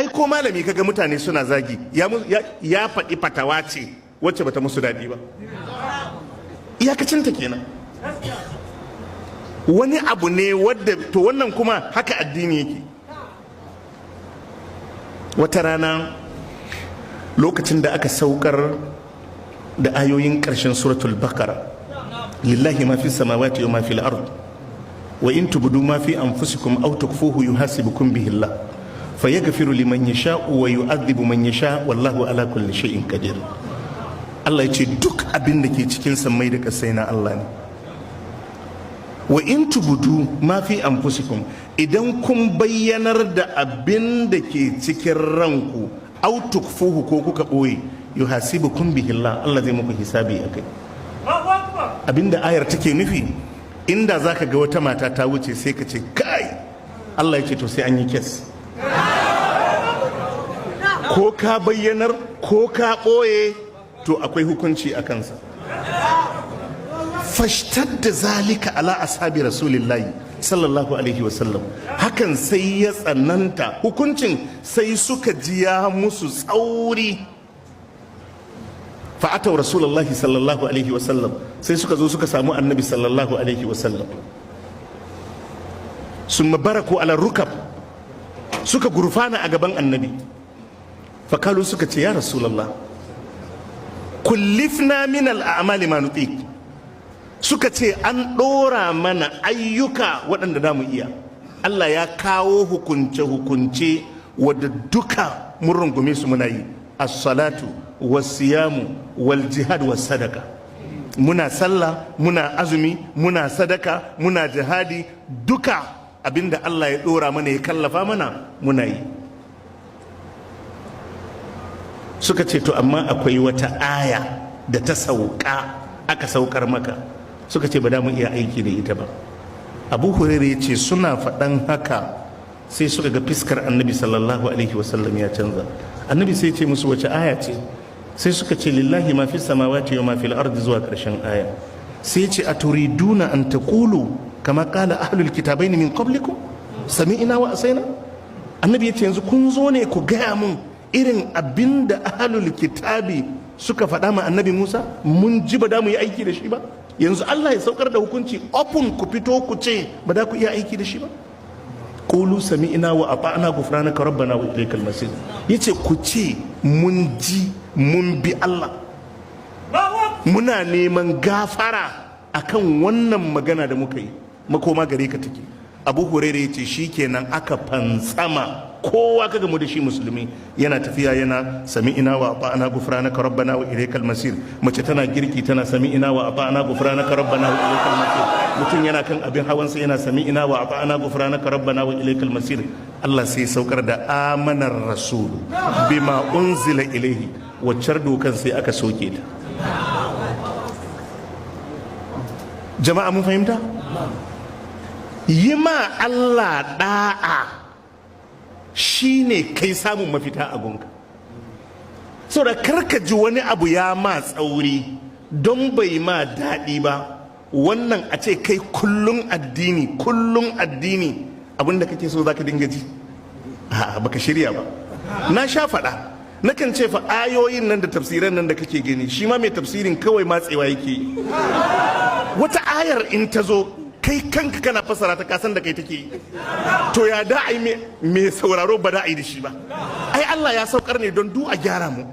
ai ko malami kaga mutane suna zagi ya faɗi fatawa ce wacce bata musu daɗi ba, iyakacinta kenan. Wani abu ne wadda to wannan kuma haka addini yake. Wata rana lokacin da aka saukar da ayoyin ƙarshen suratul baqara, lillahi ma fi samawati wa ma fil ard wa in tubdu ma fi anfusikum aw tukfuhu yuhasibukum bihi Allah fayaghfiru liman yasha'u wa yu'adhibu man yasha' wallahu ala kulli shay'in qadir. Allah ya ce duk abin da ke cikin sammai da ƙasai na Allah ne. Wa in tubudu ma fi anfusikum, idan kun bayyanar da abin da ke cikin ranku au tukfuhu ko kuka boye yuhasibukum bihi Allah, Allah zai muku hisabi akai. Abinda ayar take nufi, inda zaka ga wata mata ta wuce sai ka ce kai, Allah ya ce to sai an yi kes. Ko ka bayyanar ko ka boye to akwai hukunci a kansa. Fashtadda zalika ala ashabi rasulillahi sallallahu alaihi wasallam, hakan sai ya tsananta, hukuncin sai suka ji ya musu tsauri. Fa'atau rasulullahi sallallahu alaihi wasallam, sai suka zo suka samu annabi sallallahu alaihi wasallam. Summa baraku ala rukab, suka gurfana a gaban annabi. Fakalu suka ce ya rasulullah, kullifna min al'amali ma nutiq, suka ce an ɗora mana ayyuka waɗanda da mu iya. Allah ya kawo hukunce-hukunce wadda duka mun rungume su muna yi, as-salatu was-siyamu wal-jihad was-sadaka. Muna sallah, muna azumi, muna sadaka, muna jihadi, duka abinda Allah ya ɗora mana ya kallafa mana muna yi. Suka ce to amma akwai wata aya da ta sauka, aka saukar maka. Suka ce ba da mu iya aiki da ita ba. Abu Hurairah ya ce suna faɗan haka sai suka ga fiskar annabi sallallahu alaihi wasallam ya canza. Annabi sai ce musu wace aya ce? Sai suka ce lillahi ma fi samawati wa ma fil ardi zuwa ƙarshen aya. Sai ce aturiduna an taqulu kama qala ahlul kitabaini min qablikum sami'na wa asaina. Annabi ya ce yanzu kun zo ne ku gaya mun irin abinda ahlul kitabi suka faɗa ma annabi Musa, mun ji ba da mu yi aiki da shi ba. Yanzu Allah ya saukar da hukunci open ku fito ku ce ba da ku iya aiki da shi ba. Qulu sami'na wa ata'na ghufranaka rabbana wa ilaykal masir. Yace ku ce mun ji mun bi Allah, muna neman gafara akan wannan magana da muka yi, makoma gare ka take. Abu Hurairah yace shikenan aka fantsama, kowa kaga mu da shi musulmi yana tafiya yana sami'ina wa ata'na ghufranaka rabbana wa ilaykal masir. Mace tana girki tana sami'ina wa ata'na ghufranaka rabbana wa ilaykal masir. Mutum yana kan abin hawansa yana sami'ina wa ata'na ghufranaka rabbana wa ilaykal masir. Allah sai saukar da amanar rasul bima unzila ilayhi, waccar dokan sai aka soke ta. Jama'a mun fahimta? Yi ma Allah da'a shine kai samun mafita a gunka. Saboda karka ji wani abu ya ma tsauri don bai ma daɗi ba, wannan a ce kai kullum addini abinda kake so zaka dinga ji, a'a baka shirya ba. Na sha faɗa, nakan ce fa ayoyin nan da tafsiran nan da kake gani, shi ma mai tafsirin kawai matsewa yake. Wata ayar in ta zo kai kanka kana fassara ta kasan da kai take, to ya da ai me sauraro ba da ai da shi ba. Ai Allah ya saukar ne don du a gyara mu.